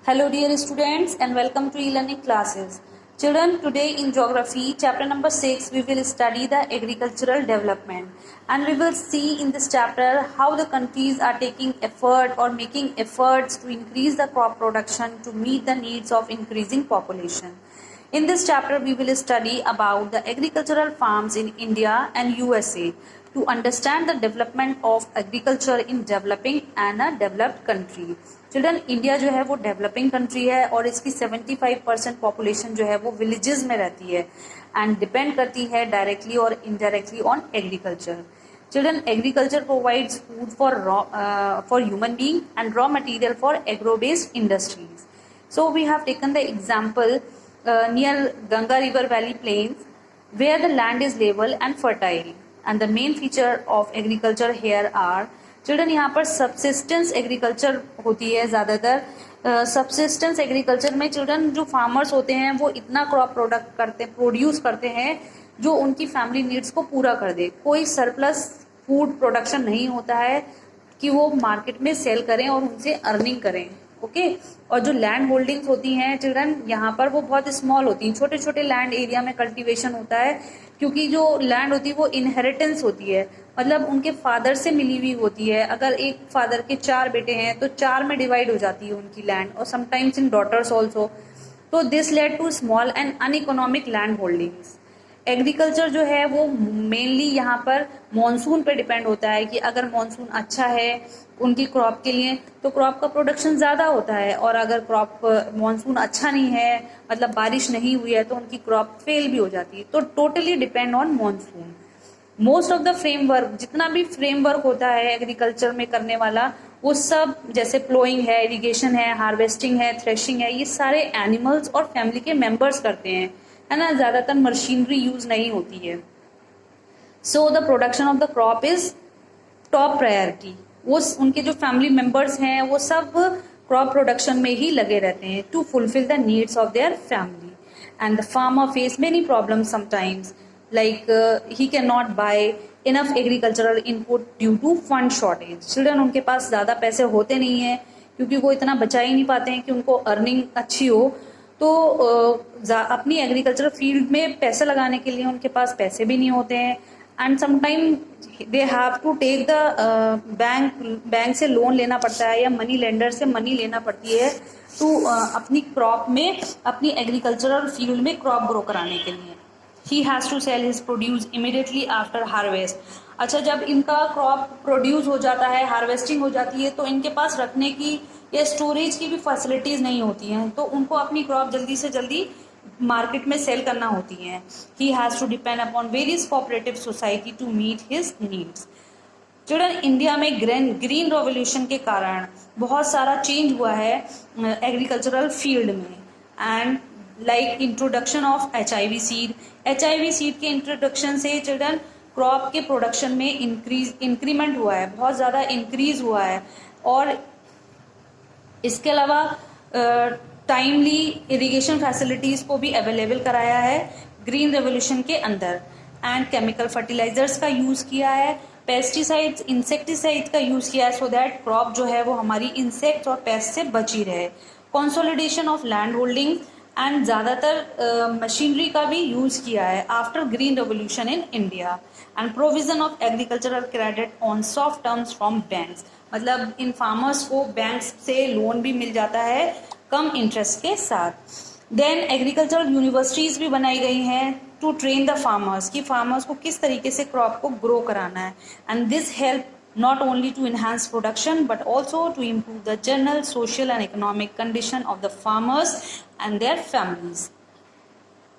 Hello dear students and welcome to e-learning classes. Children, today in geography chapter number 6 we will study the agricultural development and we will see in this chapter how the countries are taking effort or making efforts to increase the crop production to meet the needs of increasing population. In this chapter we will study about the agricultural farms in India and USA to understand the development of agriculture in developing and a developed country. Children, India जो है वो developing country है और इसकी 75% population जो है वो villages में रहती है एंड डिपेंड करती है डायरेक्टली और indirectly on agriculture. Children, agriculture provides food for human being and raw material for agro based industries. So we have taken the example near Ganga river valley plains where the land is level and fertile and the main feature of agriculture here are. Children, यहाँ पर subsistence agriculture होती है ज़्यादातर. Subsistence agriculture में children जो farmers होते हैं वो इतना क्रॉप प्रोड्यूस करते हैं जो उनकी फैमिली नीड्स को पूरा कर दे. कोई सरप्लस फूड प्रोडक्शन नहीं होता है कि वो मार्केट में सेल करें और उनसे अर्निंग करें. ओके और जो लैंड होल्डिंग्स होती हैं चिल्ड्रन यहाँ पर वो बहुत स्मॉल होती हैं. छोटे छोटे लैंड एरिया में कल्टीवेशन होता है क्योंकि जो लैंड होती है वो इनहेरिटेंस होती है, मतलब उनके फादर से मिली हुई होती है. अगर एक फादर के 4 बेटे हैं तो 4 में डिवाइड हो जाती है उनकी लैंड और समटाइम्स इन डॉटर्स ऑल्सो. तो this led to small and uneconomic land holdings. Agriculture जो है वो मेनली यहाँ पर मॉनसून पे डिपेंड होता है कि अगर मॉनसून अच्छा है उनकी क्रॉप के लिए तो क्रॉप का प्रोडक्शन ज़्यादा होता है और अगर क्रॉप मॉनसून अच्छा नहीं है, मतलब बारिश नहीं हुई है, तो उनकी क्रॉप फेल भी हो जाती है. तो totally depend on monsoon. Most of the framework, जितना भी फ्रेमवर्क होता है एग्रीकल्चर में करने वाला, वो सब जैसे प्लोइंग है, इरिगेशन है, हार्वेस्टिंग है, थ्रेशिंग है, ये सारे एनिमल्स और फैमिली के मेंबर्स करते हैं, है ना. ज़्यादातर मशीनरी यूज नहीं होती है. So the production of the crop is top priority. वो उनके जो फैमिली मेंबर्स हैं वो सब क्रॉप प्रोडक्शन में ही लगे रहते हैं to fulfil the needs of their family. And the farmer face many problems sometimes like he cannot buy enough agricultural input due to fund shortage. Children, उनके पास ज़्यादा पैसे होते नहीं हैं क्योंकि वो इतना बचा ही नहीं पाते हैं कि उनको अर्निंग अच्छी हो. तो अपनी एग्रीकल्चर फील्ड में पैसे लगाने के लिए उनके पास पैसे भी नहीं होते हैं and sometime they have to take the bank से लोन लेना पड़ता है या मनी लेंडर से मनी लेना पड़ती है टू अपनी क्रॉप में, अपनी एग्रीकल्चरल फील्ड में क्रॉप ग्रो कराने के लिए. He has to sell his produce immediately after harvest. अच्छा, जब इनका क्रॉप प्रोड्यूस हो जाता है, हार्वेस्टिंग हो जाती है, तो इनके पास रखने की या स्टोरेज की भी फैसिलिटीज नहीं होती हैं, तो उनको अपनी क्रॉप जल्दी से जल्दी मार्केट में सेल करना होती है. He has to depend upon various cooperative society to meet his needs. Children, India में ग्रीन रेवोल्यूशन के कारण बहुत सारा चेंज हुआ है एग्रीकल्चरल फील्ड में and like introduction of HIV seed. HIV seed के इंट्रोडक्शन से चिल्ड्रन क्रॉप के प्रोडक्शन में इंक्रीमेंट हुआ है, बहुत ज़्यादा इंक्रीज हुआ है. और इसके अलावा टाइमली इरिगेशन फैसिलिटीज़ को भी अवेलेबल कराया है ग्रीन रेवोल्यूशन के अंदर. एंड केमिकल फर्टिलाइजर्स का यूज़ किया है, पेस्टिसाइड्स, इंसेक्टिसाइड्स का यूज़ किया है सो दैट क्रॉप जो है वो हमारी इंसेक्ट्स और पेस्ट से बची रहे. Consolidation of land holding and ज़्यादातर मशीनरी का भी यूज़ किया है after green revolution in India. And provision of agricultural credit on soft terms from banks, मतलब इन फार्मर्स को बैंक्स से लोन भी मिल जाता है कम इंटरेस्ट के साथ. देन एग्रीकल्चरल यूनिवर्सिटीज़ भी बनाई गई हैं टू ट्रेन द फार्मर्स, कि फार्मर्स को किस तरीके से क्रॉप को ग्रो कराना है. And this help not only to enhance production but also to improve the general social and economic condition of the farmers and their families.